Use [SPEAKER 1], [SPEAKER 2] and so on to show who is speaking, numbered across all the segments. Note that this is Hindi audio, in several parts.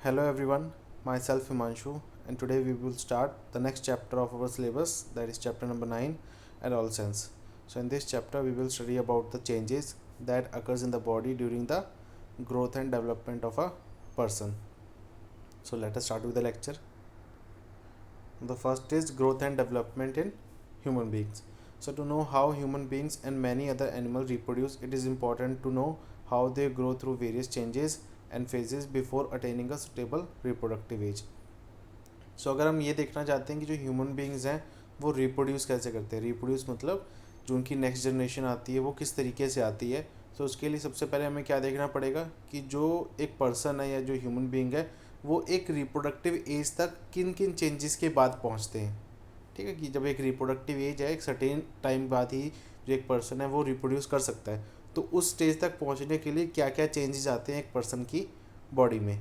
[SPEAKER 1] Hello everyone, myself Himanshu, and today we will start the next chapter of our syllabus, that is chapter number 9, Adolescence. So in this chapter we will study about the changes that occurs in the body during the growth and development of a person. So let us start with the lecture. The first is growth and development in human beings. So to know how human beings and many other animals reproduce, it is important to know how they grow through various changes and phases before attaining a suitable reproductive age. सो अगर हम ये देखना चाहते हैं कि जो ह्यूमन बींग्स हैं वो रिप्रोड्यूस कैसे करते हैं, रिप्रोड्यूस मतलब जो उनकी नेक्स्ट जनरेशन आती है वो किस तरीके से आती है, तो उसके लिए सबसे पहले हमें क्या देखना पड़ेगा कि जो एक पर्सन है या जो ह्यूमन बींग है वो एक रिप्रोडक्टिव एज तक किन किन चेंजेस के बाद पहुंचते हैं। ठीक है, कि जब एक रिप्रोडक्टिव एज है एक सर्टेन टाइम बाद ही जो एक पर्सन है वो रिप्रोड्यूस कर सकता है, तो उस स्टेज तक पहुंचने के लिए क्या क्या चेंजेस आते हैं एक पर्सन की बॉडी में।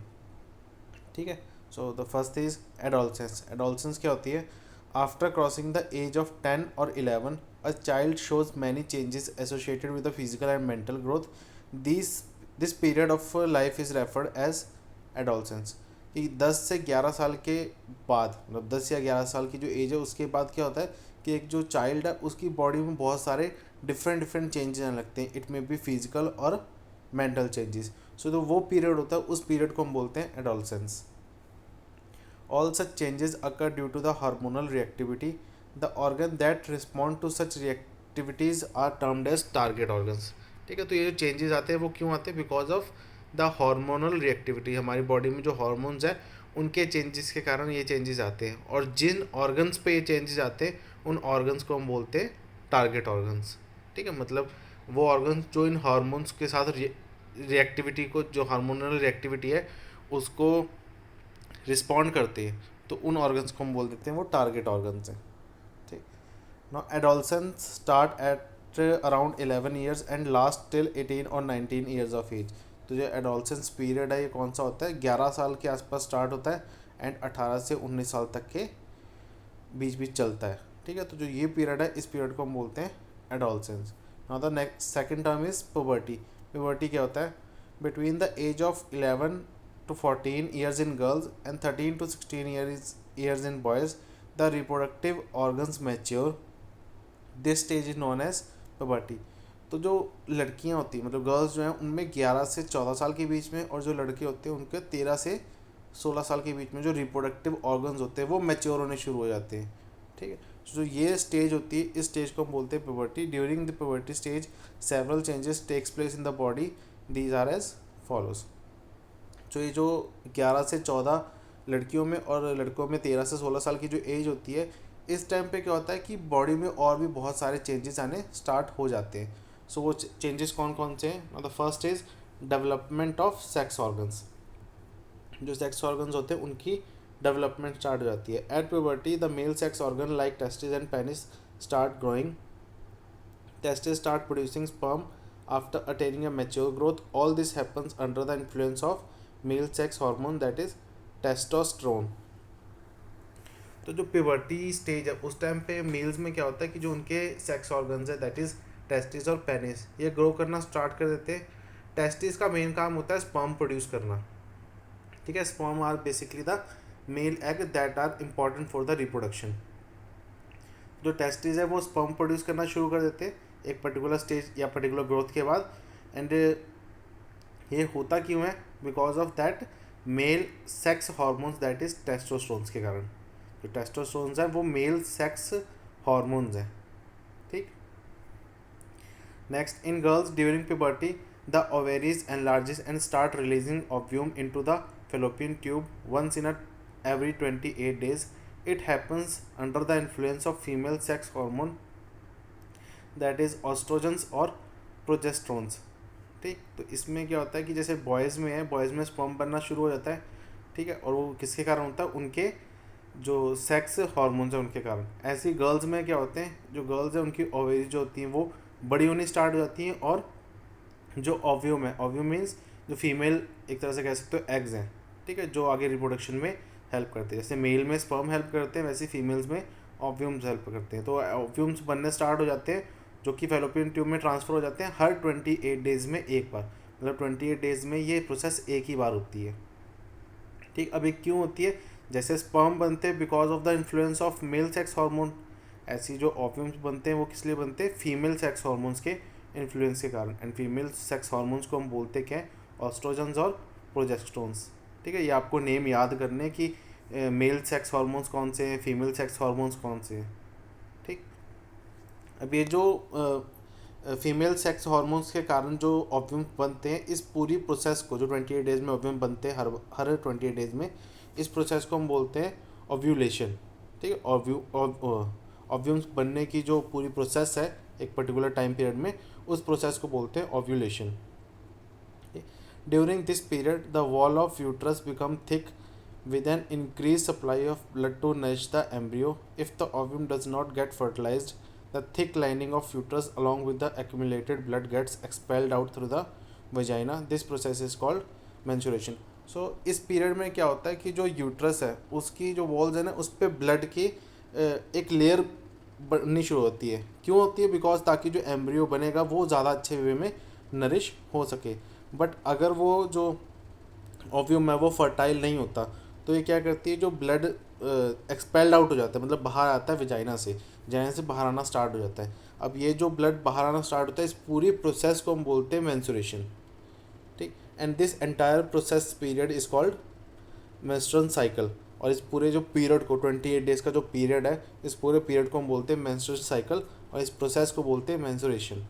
[SPEAKER 1] ठीक है, so the first is adolescence. Adolescence क्या होती है? After crossing the age of 10 और 11 a child shows many changes associated with the physical and mental growth. This this period of life is referred as adolescence. कि 10 से 11 साल के बाद, मतलब 10 या 11 साल की जो एज है उसके बाद क्या होता है कि एक जो चाइल्ड है उसकी बॉडी में बहुत सारे डिफरेंट चेंजेस आने लगते हैं। इट मे बी फिजिकल और मेंटल चेंजेस। सो तो वो पीरियड होता है, उस पीरियड को हम बोलते हैं adolescence. All such changes occur due to the hormonal reactivity. The organ that respond to such reactivities are termed as target organs. ठीक है, तो ये जो चेंजेस आते हैं वो क्यों आते हैं? Because of the hormonal reactivity. हमारी बॉडी में जो हार्मोन्स हैं उनके चेंजेस के कारण ये चेंजेस आते हैं, और जिन ऑर्गन्स पे ये चेंजेस आते हैं उन ऑर्गन्स को हम बोलते हैं टारगेट ऑर्गन्स। ठीक है, मतलब वो ऑर्गन्स जो इन हार्मोन्स के साथ रिएक्टिविटी को, जो हार्मोनल रिएक्टिविटी है उसको रिस्पॉन्ड करते हैं, तो उन ऑर्गन्स को हम बोल देते हैं वो टारगेट ऑर्गन्स हैं। ठीक। Now adolescence start at around 11 years and last till 18 और 19 ईयर्स ऑफ एज। तो जो एडोलसेंस पीरियड है ये कौन सा होता है? 11 साल के आसपास स्टार्ट होता है एंड 18 से 19 साल तक के बीच बीच चलता है। ठीक है, तो जो ये पीरियड है इस पीरियड को हम बोलते हैं adolescence. Now the next second term is puberty. Puberty क्या होता है? Between the age of 11 to 14 years in girls and 13 to 16 years in boys, the reproductive organs mature. This stage is known as puberty. तो जो लड़कियां होती हैं, मतलब गर्ल्स जो हैं, उनमें 11 से 14 साल के बीच में, और जो लड़के होते हैं उनके 13 से 16 साल के बीच में जो रिप्रोडक्टिव ऑर्गन्स होते हैं वो मैच्योर होने शुरू हो जाते हैं। ठीक है, जो ये स्टेज होती है इस स्टेज को हम बोलते हैं puberty. During the puberty stage several changes takes place in the body. These are as follows. तो ये जो 11 से 14 लड़कियों में और लड़कों में 13 से 16 साल की जो एज होती है, इस टाइम पे क्या होता है कि बॉडी में और भी बहुत सारे चेंजेस आने स्टार्ट हो जाते हैं। सो वो चेंजेस कौन कौन से हैं? The first is development of sex organs. जो सेक्स ऑर्गन्स होते हैं उनकी डेवलपमेंट स्टार्ट हो जाती है। At puberty the male sex organ like testis and penis start growing. Testis start producing sperm after attaining a mature growth. All this happens under the influence of male sex hormone that is testosterone. तो जो प्यूबर्टी स्टेज है उस टाइम पे मेल्स में क्या होता है कि जो उनके सेक्स ऑर्गन्स है दैट इज टेस्टिस और पेनिस, ये ग्रो करना स्टार्ट कर देते हैं। टेस्टिस का मेन काम होता है स्पर्म प्रोड्यूस करना। ठीक है, sperm are basically the male egg that are important for the reproduction. जो टेस्टिस है वो स्पर्म प्रोड्यूस करना शुरू कर देते हैं एक पर्टिकुलर स्टेज या पर्टिकुलर ग्रोथ के बाद। एंड ये होता क्यों है? Because of that male sex hormones that is testosterones के कारण। जो टेस्टोस्टेरोन्स हैं वो मेल सेक्स हार्मोन्स हैं। ठीक। Next, in girls during puberty the ovaries enlarges and start releasing ovum into the fallopian tube once in every 28 days. It happens under the influence of female sex hormone that is estrogens और प्रोजेस्ट्रोन्स। ठीक, तो इसमें क्या होता है कि जैसे बॉयज़ में है, बॉयज़ में स्पर्म बनना शुरू हो जाता है। ठीक है, और वो किसके कारण होता है? उनके जो सेक्स हार्मोन्स हैं उनके कारण। ऐसे ही गर्ल्स में क्या होते हैं? जो गर्ल्स हैं उनकी ओवेरी जो होती हैं वो बड़ी होनी स्टार्ट हो जाती हैं, और जो ओव्यूम है, ओव्यूम मीन्स जो फीमेल एक तरह से कह सकते हो एग्स हैं। ठीक है, जो आगे रिप्रोडक्शन में हेल्प करते हैं। जैसे मेल में स्पर्म हेल्प करते हैं वैसे फीमेल्स में ओव्यूम्स हेल्प करते हैं। तो ओव्यूम्स बनने स्टार्ट हो जाते हैं जो कि फेलोपियन ट्यूब में ट्रांसफ़र हो जाते हैं हर 28 डेज़ में एक बार। मतलब 28 डेज़ में ये प्रोसेस एक ही बार होती है। ठीक, अब ये क्यों होती है? जैसे स्पर्म बनते हैं because of the influence of male sex hormone, ऐसी जो ओव्यूम्स बनते हैं वो किस लिए बनते हैं? फीमेल सेक्स हार्मोन्स के इन्फ्लुएंस के कारण। एंड फीमेल सेक्स हार्मोन्स को हम बोलते क्या है? ऑस्ट्रोजन्स और प्रोजेस्टेरोन्स। ठीक है, ये आपको नेम याद करने कि मेल सेक्स हार्मोन्स कौन से हैं, फीमेल सेक्स हार्मोन्स कौन से हैं। ठीक, अब ये जो फीमेल सेक्स हार्मोन्स के कारण जो ओव्यूम बनते हैं, इस पूरी प्रोसेस को, जो 28 डेज में ओव्यूम बनते हैं, हर 28 डेज में, इस प्रोसेस को हम बोलते हैं ओव्यूलेशन। ठीक है, ओव्यूम्स बनने की जो पूरी प्रोसेस है एक पर्टिकुलर टाइम पीरियड में, उस प्रोसेस को बोलते हैं ovulation. During this period the wall of uterus become thick with an increased supply of blood to nourish the embryo. If the ovum does not get fertilized, the thick lining of uterus along with the accumulated blood gets expelled out through the vagina. This process is called menstruation. So इस पीरियड में क्या होता है कि जो यूट्रस है उसकी जो वॉल्स है ना, उस पर ब्लड की एक लेयर बननी शुरू होती है। क्यों होती है? बिकॉज ताकि जो एम्ब्रियो बनेगा वो ज़्यादा अच्छे वे में नरिश हो सके। बट अगर वो जो ओव्यूम है वो फर्टाइल नहीं होता तो ये क्या करती है, जो ब्लड एक्सपेल्ड आउट हो जाता है, मतलब बाहर आता है विजाइना से बाहर आना स्टार्ट हो जाता है। अब ये जो ब्लड बाहर आना स्टार्ट होता है, इस पूरी प्रोसेस को हम बोलते हैं मेंस्ट्रुएशन। ठीक, and this entire process period is called menstrual cycle. और इस पूरे जो पीरियड को, 28 डेज का जो पीरियड है, इस पूरे पीरियड को हम बोलते हैं मेंस्ट्रुअल साइकिल, और इस प्रोसेस को बोलते हैं मेंस्ट्रुएशन।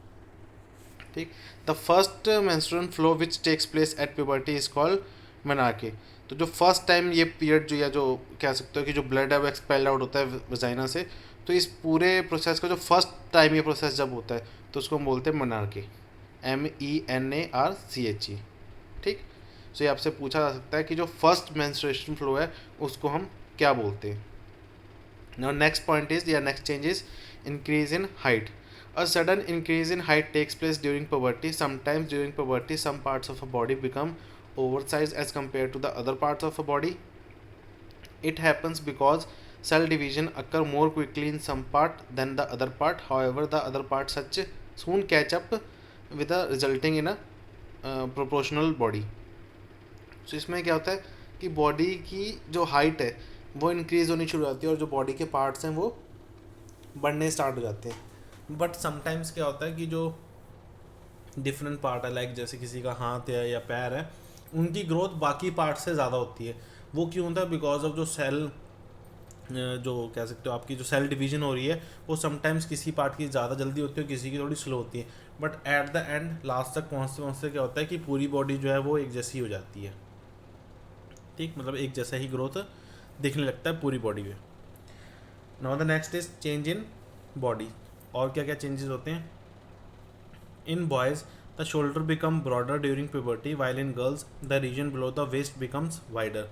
[SPEAKER 1] ठीक, the first menstrual flow which takes place at puberty is called menarche. तो जो फर्स्ट टाइम ये पीरियड जो, या जो कह सकते हो कि जो ब्लड है वो एक्सपेल्ड आउट होता है वजाइना से, तो इस पूरे प्रोसेस का जो फर्स्ट टाइम ये प्रोसेस जब होता है तो उसको हम बोलते हैं मेनार्की, MENARCHE। ठीक, सो ये आपसे पूछा जा सकता है कि जो फर्स्ट मेंस्ट्रुएशन फ्लो है उसको हम क्या बोलते हैं। नाउ नेक्स्ट पॉइंट इज, या next change is increase in height. A sudden increase in height takes place during puberty. Sometimes during puberty, some parts of a body become oversized as compared to the other parts of a body. It happens because cell division occur more quickly in some part than the other part. However, the other part such soon catch up with the resulting in a proportional body. So इसमें क्या होता है कि बॉडी की जो हाइट है वो इंक्रीज होनी शुरू हो जाती है और जो बॉडी के पार्ट्स हैं वो बढ़ने स्टार्ट हो जाते हैं। बट समटाइम्स क्या होता है कि जो डिफरेंट पार्ट है, लाइक जैसे किसी का हाथ है या पैर है, उनकी ग्रोथ बाकी पार्ट से ज़्यादा होती है। वो क्यों होता है? बिकॉज ऑफ जो सेल, जो कह सकते हो आपकी जो सेल डिवीजन हो रही है, वो समटाइम्स किसी पार्ट की ज़्यादा जल्दी होती है, किसी की थोड़ी स्लो होती है। But at the end last तक पहुँचते पहुँचते क्या होता है कि पूरी बॉडी जो है वो एक जैसी हो जाती है। ठीक, मतलब एक जैसा ही ग्रोथ दिखने लगता है पूरी बॉडी में। Now the next is change in body. और क्या क्या चेंजेस होते हैं? In boys the shoulder become broader during puberty, while in girls the region below the waist becomes wider.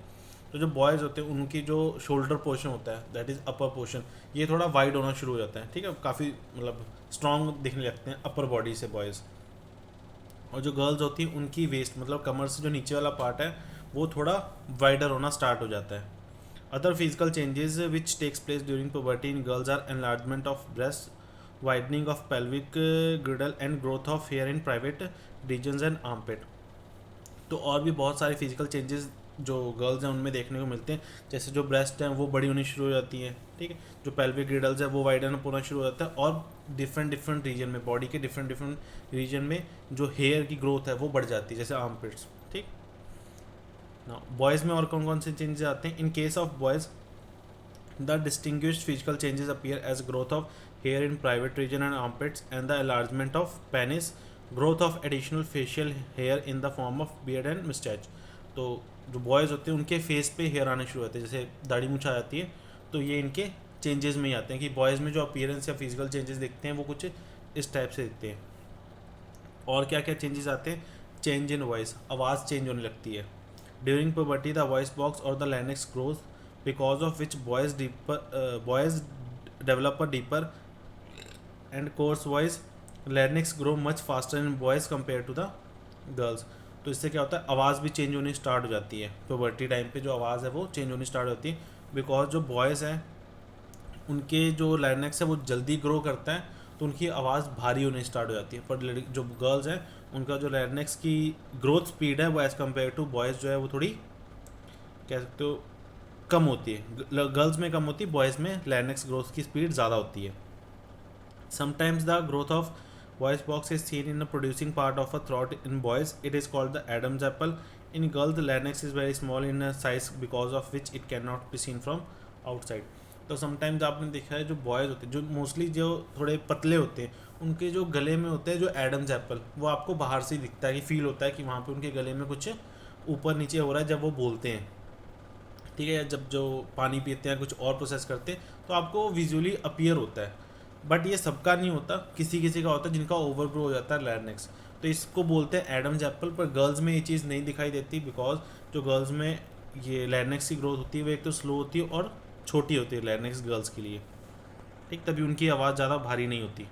[SPEAKER 1] तो जो बॉयज़ होते हैं उनकी जो शोल्डर पोर्शन होता है, दैट इज़ अपर पोर्शन, ये थोड़ा वाइड होना शुरू हो जाता है। ठीक है, काफ़ी मतलब स्ट्रॉन्ग दिखने लगते हैं अपर बॉडी से बॉयज़। और जो गर्ल्स होती हैं उनकी वेस्ट, मतलब कमर से जो नीचे वाला पार्ट है, वो थोड़ा वाइडर होना स्टार्ट हो जाता है। Other physical changes which takes place during puberty in girls are enlargement of breast, widening of pelvic girdle and growth of hair in private regions and armpit। तो और भी बहुत सारे फिजिकल चेंजेस जो गर्ल्स हैं उनमें देखने को मिलते हैं, जैसे जो ब्रेस्ट हैं वो बड़ी होनी शुरू हो जाती हैं। ठीक है, जो पेल्विक गिडल्स है वो वाइडन होना शुरू हो जाता है, और डिफरेंट रीजन में, बॉडी के डिफरेंट रीजन में जो हेयर की ग्रोथ है वो बढ़ जाती है, जैसे आर्मपिट्स। ठीक, ना बॉयज़ में और कौन कौन से चेंजेस आते हैं? In case of boys the distinguished physical changes appear as growth of hair in private region and armpits and the enlargement of penis, growth of additional facial hair in the form of beard and mustache। तो जो बॉयज़ होते हैं उनके फेस पे हेयर आने शुरू होते हैं, जैसे दाढ़ी मूंछ आ जाती है, तो ये इनके चेंजेस में ही आते हैं कि बॉयज़ में जो अपीयरेंस या फिजिकल चेंजेस दिखते हैं वो कुछ इस टाइप से दिखते हैं। और क्या क्या चेंजेस आते हैं? चेंज इन वॉइस, आवाज़ चेंज होने लगती है। During puberty the voice box और the larynx growth, because of which boys develop a deeper and coarse voice, larynx grow much faster in boys compared to the girls। तो इससे क्या होता है? आवाज़ भी चेंज होनी स्टार्ट हो जाती है प्यूबर्टी टाइम पे, जो आवाज़ है वो चेंज होनी स्टार्ट होती है, बिकॉज जो बॉयज़ हैं उनके जो लाइनेक्स है वो जल्दी ग्रो करता है, तो उनकी आवाज़ भारी होनी स्टार्ट हो जाती है। पर जो गर्ल्स हैं उनका जो लाइनेक्स की ग्रोथ स्पीड है वो एज़ कम्पेयर टू बॉयज़ जो है वो थोड़ी कह सकते हो कम होती है, गर्ल्स में कम होती है, बॉयज़ में लैरिंक्स ग्रोथ की स्पीड ज़्यादा होती है. Sometimes the growth of voice box is seen in the producing part of a throat in boys. It is called the Adam's apple. In girls, the larynx is very small in size because of which it cannot be seen from outside. तो समटाइम्स आपने देखा है जो बॉयज़ होते हैं, जो मोस्टली जो थोड़े पतले होते हैं, उनके जो गले में होते हैं जो एडम्स एप्पल, वो आपको बाहर से ही दिखता है कि फील होता है कि वहाँ पे उनके गले में कुछ ऊपर नीचे हो रहा है जब वो बोलते हैं. ठीक है, जब जो पानी पीते हैं कुछ और प्रोसेस करते हैं तो आपको विजुअली अपीयर होता है. बट ये सबका नहीं होता, किसी किसी का होता है जिनका ओवरग्रो हो जाता है लैरिंक्स. तो इसको बोलते हैं एडम्स एप्पल. पर गर्ल्स में ये चीज़ नहीं दिखाई देती बिकॉज जो गर्ल्स में ये लैरिंक्स की ग्रोथ होती है वो एक तो स्लो होती है और छोटी होती है लैरिंक्स गर्ल्स के लिए. ठीक, तभी उनकी आवाज़ ज़्यादा भारी नहीं होती.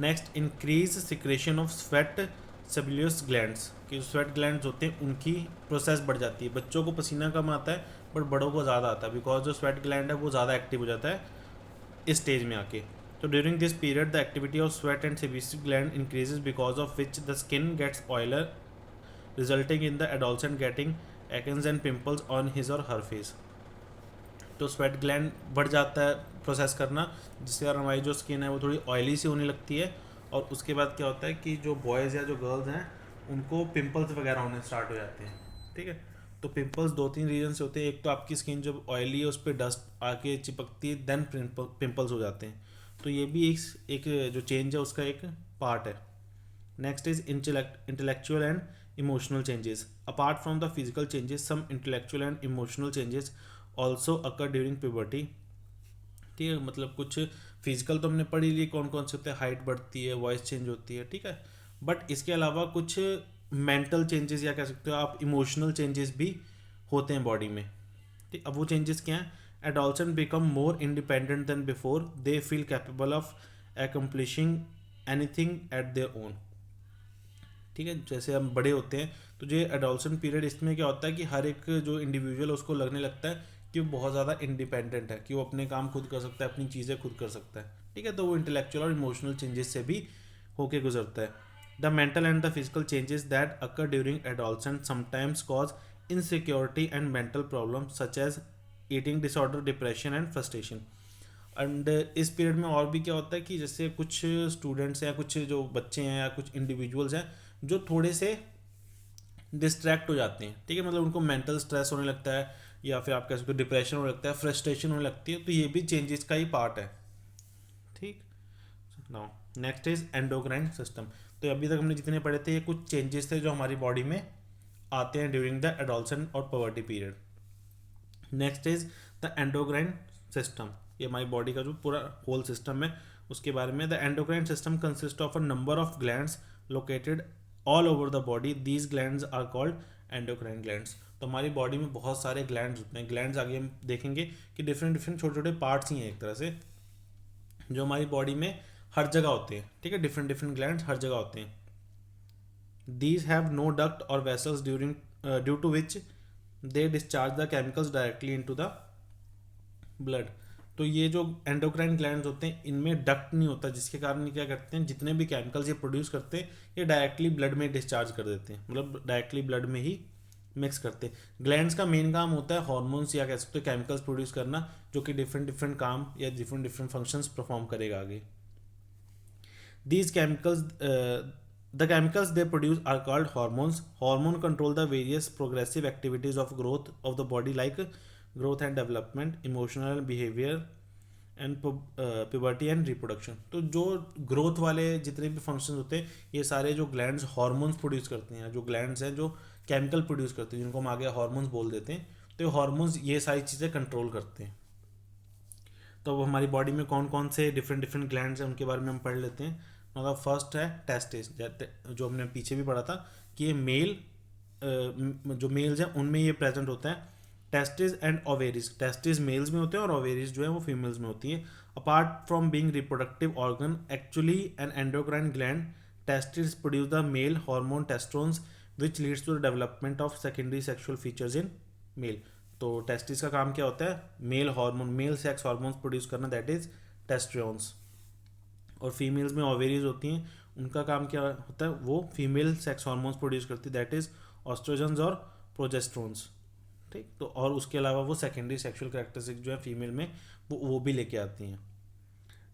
[SPEAKER 1] Next, increase secretion of sweat sebaceous glands. कि जो स्वेट ग्लैंड्स होते हैं उनकी प्रोसेस बढ़ जाती है. बच्चों को पसीना कम आता है बट बड़ों को ज़्यादा आता है बिकॉज जो स्वेट ग्लैंड है वो ज़्यादा एक्टिव हो जाता है इस स्टेज में आके. तो during this period the activity of sweat and sebaceous gland increases because of which the skin gets oilier resulting in the adolescent getting acnes and pimples on his or her face. तो स्वेट ग्लैंड बढ़ जाता है प्रोसेस करना, जिसके कारण हमारी जो स्किन है वो थोड़ी ऑयली सी होने लगती है. और उसके बाद क्या होता है कि जो बॉयज़ या जो गर्ल्स हैं उनको पिंपल्स वगैरह होने स्टार्ट हो जाते हैं. ठीक है, तो पिंपल्स दो तीन रीजन से होते हैं. एक तो आपकी स्किन जब ऑयली है उस पर डस्ट आके चिपकती है, देन पिंपल्स हो जाते हैं. तो ये भी एक जो चेंज है उसका एक पार्ट है. Next is intellectual and emotional changes. Apart from the physical changes some intellectual and emotional changes also occur during puberty. ठीक है, मतलब कुछ फिजिकल तो हमने पढ़ ही ली कौन कौन से होते हैं, हाइट बढ़ती है, वॉइस चेंज होती है. ठीक है, बट इसके अलावा कुछ मेंटल चेंजेस या कह सकते हो आप इमोशनल चेंजेस भी होते हैं बॉडी में. ठीक, अब वो चेंजेस क्या हैं? Adolescent become more independent than before. They feel capable of accomplishing anything at their own. ठीक है, जैसे हम बड़े होते हैं तो जो एडोलसेंट पीरियड, इसमें क्या होता है कि हर एक जो इंडिविजुअल उसको लगने लगता है कि वो बहुत ज़्यादा इंडिपेंडेंट है, कि वो अपने काम खुद कर सकता है, अपनी चीज़ें खुद कर सकता है. ठीक है, तो वो इंटेलेक्चुअल और इमोशनल चेंजेस से भी होके गुजरता है. The mental and the physical changes that occur during adolescent sometimes cause insecurity and mental problem such as eating disorder, depression and frustration. And इस पीरियड में और भी क्या होता है कि जैसे कुछ स्टूडेंट्स या कुछ जो बच्चे हैं या कुछ इंडिविजुअल्स हैं जो थोड़े से डिस्ट्रैक्ट हो जाते हैं. ठीक है, मतलब उनको मेंटल स्ट्रेस होने लगता है या फिर आप कह सकते हो डिप्रेशन होने लगता है, फ्रस्ट्रेशन होने लगती है. तो ये भी चेंजेस का ही पार्ट है. ठीक, now next is endocrine system. तो अभी तक हमने जितने पढ़े थे ये कुछ चेंजेस थे जो हमारी बॉडी में आते हैं ड्यूरिंग द एडोलसेंट और puberty period. Next is the endocrine system. ये हमारी बॉडी का जो पूरा होल सिस्टम है उसके बारे में. The endocrine system consist of a number of glands located all over the body. These glands are called endocrine glands. तो हमारी बॉडी में बहुत सारे ग्लैंड्स होते हैं. ग्लैंड्स आगे हम देखेंगे कि डिफरेंट डिफरेंट छोटे छोटे पार्ट्स ही हैं एक तरह से, जो हमारी बॉडी में हर जगह होते हैं. ठीक है, डिफरेंट डिफरेंट ग्लैंड्स हर जगह होते हैं. These have no duct or vessels due to which they discharge the chemicals directly into the blood. तो ये जो एंडोक्राइन ग्लैंड्स होते हैं इनमें डक्ट नहीं होता, जिसके कारण ये क्या करते हैं, जितने भी केमिकल्स ये प्रोड्यूस करते हैं ये डायरेक्टली ब्लड में डिस्चार्ज कर देते हैं, मतलब डायरेक्टली ब्लड में ही मिक्स करते हैं. ग्लैंड्स का मेन काम होता है हार्मोन्स या कह सकते हो केमिकल्स प्रोड्यूस करना, जो कि डिफरेंट डिफरेंट काम या डिफरेंट डिफरेंट फंक्शंस परफॉर्म करेगा आगे. These chemicals, the chemicals they produce are called hormones. Hormone control the various progressive activities of growth of the body like growth and development, emotional behavior and puberty and reproduction. तो जो ग्रोथ वाले जितने भी फंक्शंस होते हैं ये सारे जो ग्लैंड्स हार्मोन्स प्रोड्यूस करते हैं, जो ग्लैंड्स हैं जो केमिकल प्रोड्यूस करते हैं जिनको हम आगे हार्मोन्स बोल देते हैं, तो हार्मोन्स ये सारी चीज़ें कंट्रोल करते हैं. तो अब हमारी बॉडी में कौन कौन से डिफरेंट डिफरेंट ग्लैंड्स हैं उनके बारे में हम पढ़ लेते हैं. मतलब फर्स्ट है टेस्टिस, जो हमने पीछे भी पढ़ा था कि ये मेल जो मेल्स हैं उनमें ये प्रेजेंट होता है. Testis and ovaries. Testis males में होते हैं और ओवेरीज जो है वो फीमेल्स में होती है. Apart from being reproductive organ actually an endocrine gland, testis produce the male hormone testones which leads to the development of secondary sexual features in male. तो टेस्टिस का काम क्या होता है, male hormone, male sex hormones produce करना, दैट इज टेस्टोन्स. और फीमेल्स में ओवेरीज होती हैं, उनका काम क्या होता है, वो फीमेल सेक्स हार्मोन्स प्रोड्यूस करती है, दैट इज ऑस्ट्रोजन्स और प्रोजेस्ट्रोन्स. ठीक। तो और उसके अलावा वो सेकेंडरी सेक्सुअल कैरेक्टरिस्टिक जो है फीमेल में वो भी लेके आती हैं।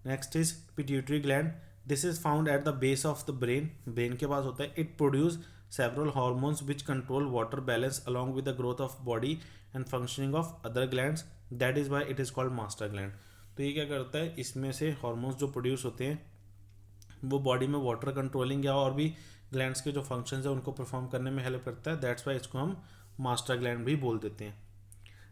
[SPEAKER 1] Next is pituitary gland. This is found at the base of the brain, brain के पास होता है। It produce several hormones which control water balance along with the growth of body and functioning of other glands, that is why it is called master gland. तो ये क्या करता है, इसमें से हार्मोन्स जो प्रोड्यूस होते हैं वो बॉडी में वाटर कंट्रोलिंग या और भी ग्लैंड्स के जो फंक्शंस है उनको परफॉर्म करने में हेल्प करता है, दैट्स वाई इसको हम मास्टर ग्लैंड भी बोल देते हैं।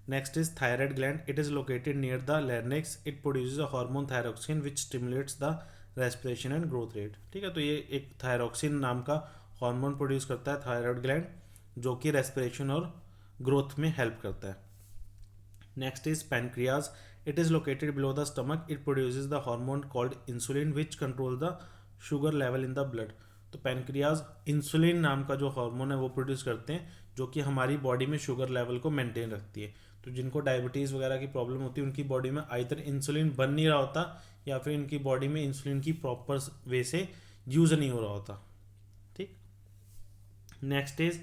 [SPEAKER 1] Next is thyroid gland. It is located near the larynx. It produces a hormone thyroxine which stimulates the respiration and growth rate. ठीक है, तो ये एक थायरोक्सिन नाम का हार्मोन प्रोड्यूस करता है थायराइड ग्लैंड, जो कि रेस्पिरेशन और ग्रोथ में हेल्प करता है। Next is pancreas. It is located below the stomach. It produces the hormone called insulin which control the sugar level in the blood. तो पैनक्रियाज इंसुलिन नाम का जो हार्मोन है वो प्रोड्यूस करते हैं, जो कि हमारी बॉडी में शुगर लेवल को मेंटेन रखती है। तो जिनको डायबिटीज़ वगैरह की प्रॉब्लम होती है उनकी बॉडी में आइदर इंसुलिन बन नहीं रहा होता या फिर इनकी बॉडी में इंसुलिन की प्रॉपर वे से यूज़ नहीं हो रहा होता। ठीक। Next is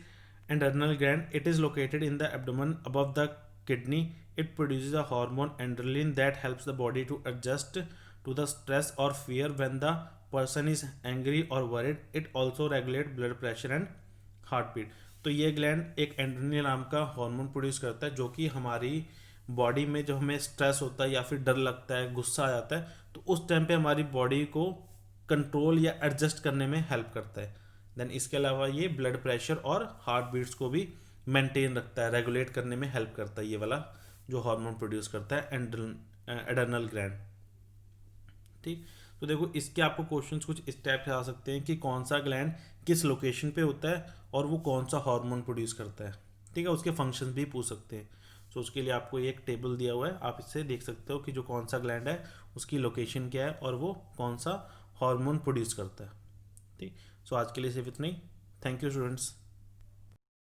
[SPEAKER 1] adrenal gland. It is located in the abdomen above the kidney. It produces a hormone एंड्रेलिन that helps the body to adjust to the stress और fear when the person is angry और worried. It also regulate blood pressure and heartbeat. तो ये ग्लैंड एक एंड्रेलिन नाम का हार्मोन प्रोड्यूस करता है, जो कि हमारी बॉडी में जब हमें स्ट्रेस होता है या फिर डर लगता है, गुस्सा आ जाता है, तो उस टाइम पे हमारी बॉडी को कंट्रोल या एडजस्ट करने में हेल्प करता है। देन इसके अलावा ये ब्लड प्रेशर और हार्ट बीट्स को भी मेंटेन रखता है, रेगुलेट करने में हेल्प करता है ये वाला जो हार्मोन प्रोड्यूस करता है एड्रेनल ग्लैंड। ठीक। तो देखो इसके आपको क्वेश्चंस कुछ इस टाइप से आ सकते हैं कि कौन सा ग्लैंड किस लोकेशन पे होता है और वो कौन सा हार्मोन प्रोड्यूस करता है। ठीक है, उसके फंक्शंस भी पूछ सकते हैं। तो उसके लिए आपको एक टेबल दिया हुआ है, आप इससे देख सकते हो कि जो कौन सा ग्लैंड है उसकी लोकेशन क्या है और वो कौन सा हार्मोन प्रोड्यूस करता है। ठीक। सो आज के लिए सिर्फ इतना ही। Thank you students.